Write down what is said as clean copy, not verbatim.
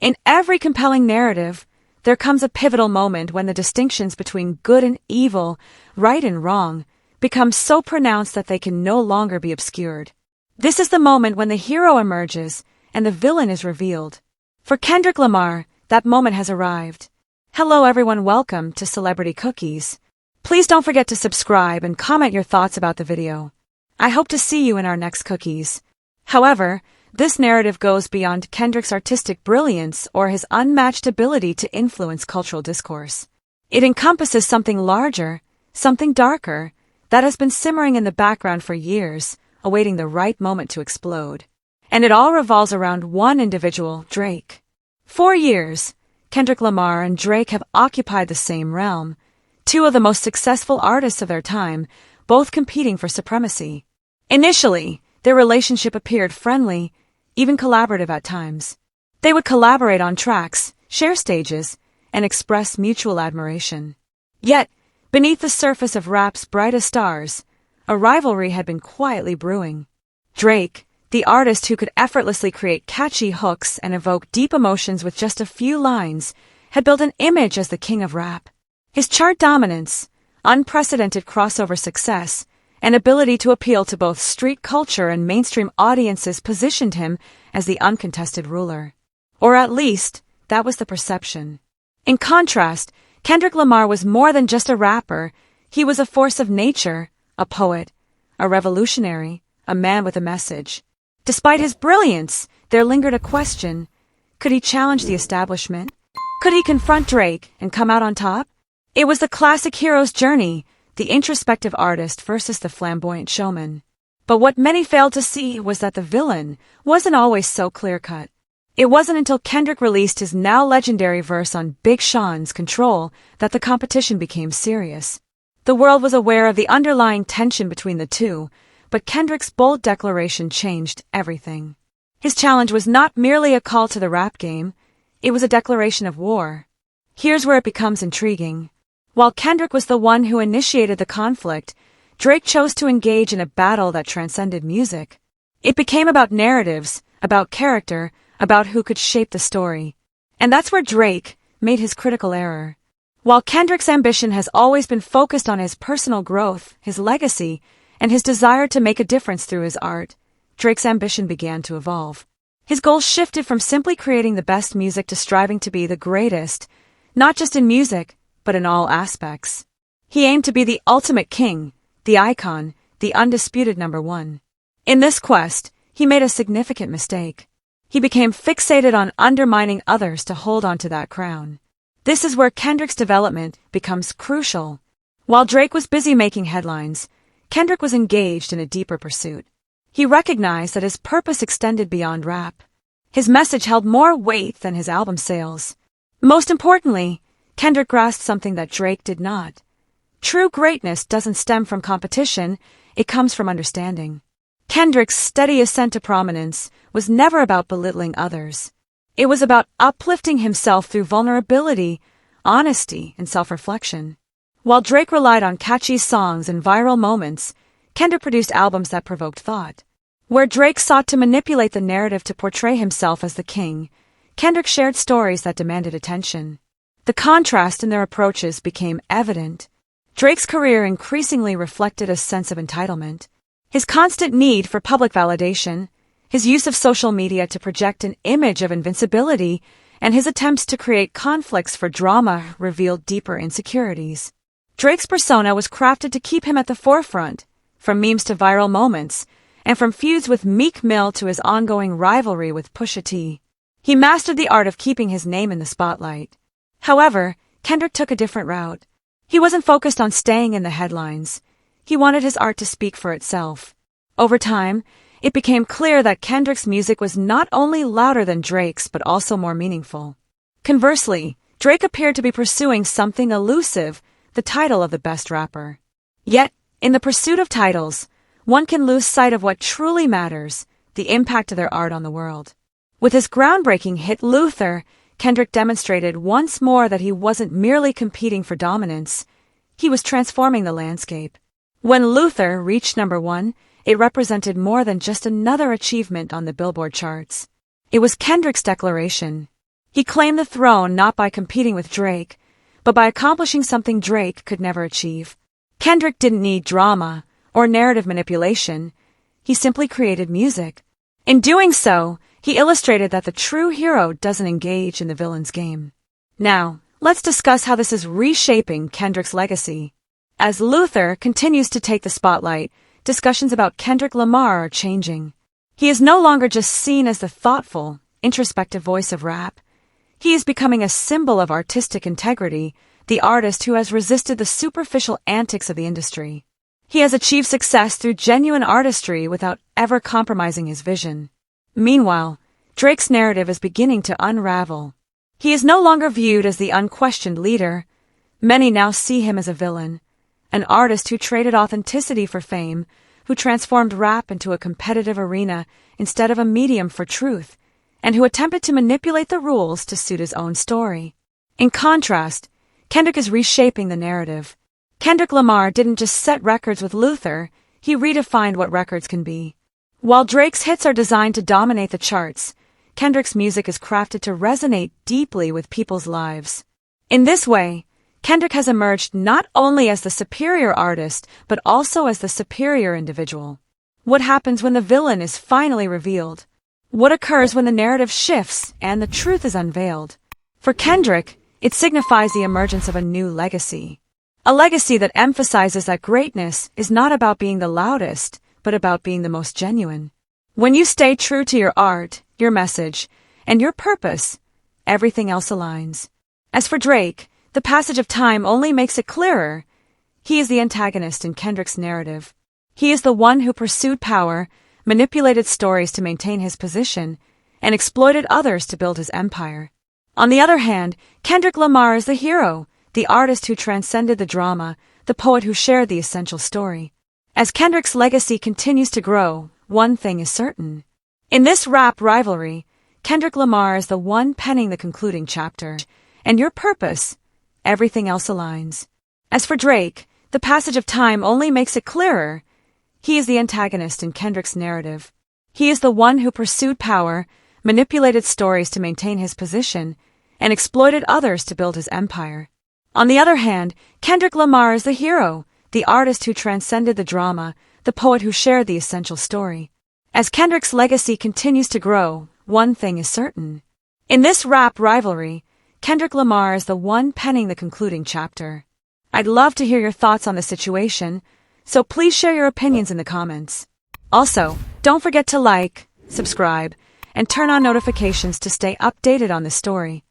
In every compelling narrative, there comes a pivotal moment when the distinctions between good and evil, right and wrong, become so pronounced that they can no longer be obscured. This is the moment when the hero emerges and the villain is revealed. For Kendrick Lamar, that moment has arrived. Hello everyone, welcome to Celebrity Cookies. Please don't forget to subscribe and comment your thoughts about the video. I hope to see you in our next cookies. However, this narrative goes beyond Kendrick's artistic brilliance or his unmatched ability to influence cultural discourse. It encompasses something larger, something darker, that has been simmering in the background for years, awaiting the right moment to explode. And it all revolves around one individual, Drake. For years, Kendrick Lamar and Drake have occupied the same realm, two of the most successful artists of their time, both competing for supremacy. Initially, their relationship appeared friendly, even collaborative at times. They would collaborate on tracks, share stages, and express mutual admiration. Yet, beneath the surface of rap's brightest stars, a rivalry had been quietly brewing. Drake, the artist who could effortlessly create catchy hooks and evoke deep emotions with just a few lines, had built an image as the king of rap. His chart dominance, unprecedented crossover success, and ability to appeal to both street culture and mainstream audiences positioned him as the uncontested ruler. Or at least, that was the perception. In contrast, Kendrick Lamar was more than just a rapper. He was a force of nature, a poet, a revolutionary, a man with a message. Despite his brilliance, there lingered a question. Could he challenge the establishment? Could he confront Drake and come out on top? It was the classic hero's journey, the introspective artist versus the flamboyant showman. But what many failed to see was that the villain wasn't always so clear-cut. It wasn't until Kendrick released his now legendary verse on Big Sean's Control that the competition became serious. The world was aware of the underlying tension between the two, but Kendrick's bold declaration changed everything. His challenge was not merely a call to the rap game, it was a declaration of war. Here's where it becomes intriguing. While Kendrick was the one who initiated the conflict, Drake chose to engage in a battle that transcended music. It became about narratives, about character, about who could shape the story. And that's where Drake made his critical error. While Kendrick's ambition has always been focused on his personal growth, his legacy, and his desire to make a difference through his art, Drake's ambition began to evolve. His goals shifted from simply creating the best music to striving to be the greatest, not just in music, but in all aspects. He aimed to be the ultimate king, the icon, the undisputed number one. In this quest, he made a significant mistake. He became fixated on undermining others to hold on to that crown. This is where Kendrick's development becomes crucial. While Drake was busy making headlines, Kendrick was engaged in a deeper pursuit. He recognized that his purpose extended beyond rap. His message held more weight than his album sales. Most importantly, Kendrick grasped something that Drake did not. True greatness doesn't stem from competition, it comes from understanding. Kendrick's steady ascent to prominence was never about belittling others. It was about uplifting himself through vulnerability, honesty, and self-reflection. While Drake relied on catchy songs and viral moments, Kendrick produced albums that provoked thought. Where Drake sought to manipulate the narrative to portray himself as the king, Kendrick shared stories that demanded attention. The contrast in their approaches became evident. Drake's career increasingly reflected a sense of entitlement. His constant need for public validation, his use of social media to project an image of invincibility, and his attempts to create conflicts for drama revealed deeper insecurities. Drake's persona was crafted to keep him at the forefront, from memes to viral moments, and from feuds with Meek Mill to his ongoing rivalry with Pusha T. He mastered the art of keeping his name in the spotlight. However, Kendrick took a different route. He wasn't focused on staying in the headlines. He wanted his art to speak for itself. Over time, it became clear that Kendrick's music was not only louder than Drake's but also more meaningful. Conversely, Drake appeared to be pursuing something elusive, the title of the best rapper. Yet, in the pursuit of titles, one can lose sight of what truly matters, the impact of their art on the world. With his groundbreaking hit Luther, Kendrick demonstrated once more that he wasn't merely competing for dominance, he was transforming the landscape. When Luther reached number 1, it represented more than just another achievement on the Billboard charts. It was Kendrick's declaration. He claimed the throne not by competing with Drake, but by accomplishing something Drake could never achieve. Kendrick didn't need drama or narrative manipulation. He simply created music. In doing so, he illustrated that the true hero doesn't engage in the villain's game. Now, let's discuss how this is reshaping Kendrick's legacy. As Luther continues to take the spotlight, discussions about Kendrick Lamar are changing. He is no longer just seen as the thoughtful, introspective voice of rap. He is becoming a symbol of artistic integrity, the artist who has resisted the superficial antics of the industry. He has achieved success through genuine artistry without ever compromising his vision. Meanwhile, Drake's narrative is beginning to unravel. He is no longer viewed as the unquestioned leader. Many now see him as a villain, an artist who traded authenticity for fame, who transformed rap into a competitive arena instead of a medium for truth, and who attempted to manipulate the rules to suit his own story. In contrast, Kendrick is reshaping the narrative. Kendrick Lamar didn't just set records with Luther, he redefined what records can be. While Drake's hits are designed to dominate the charts, Kendrick's music is crafted to resonate deeply with people's lives. In this way, Kendrick has emerged not only as the superior artist, but also as the superior individual. What happens when the villain is finally revealed? What occurs when the narrative shifts and the truth is unveiled? For Kendrick, it signifies the emergence of a new legacy. A legacy that emphasizes that greatness is not about being the loudest, but about being the most genuine. When you stay true to your art, your message, and your purpose, everything else aligns. As for Drake, the passage of time only makes it clearer. He is the antagonist in Kendrick's narrative. He is the one who pursued power, manipulated stories to maintain his position, and exploited others to build his empire. On the other hand, Kendrick Lamar is the hero, the artist who transcended the drama, the poet who shared the essential story. As Kendrick's legacy continues to grow, one thing is certain. In this rap rivalry, Kendrick Lamar is the one penning the concluding chapter, and your purpose, everything else aligns. As for Drake, the passage of time only makes it clearer. He is the antagonist in Kendrick's narrative. He is the one who pursued power, manipulated stories to maintain his position, and exploited others to build his empire. On the other hand, Kendrick Lamar is the hero, the artist who transcended the drama, the poet who shared the essential story. As Kendrick's legacy continues to grow, one thing is certain. In this rap rivalry, Kendrick Lamar is the one penning the concluding chapter. I'd love to hear your thoughts on the situation, so please share your opinions in the comments. Also, don't forget to like, subscribe, and turn on notifications to stay updated on this story.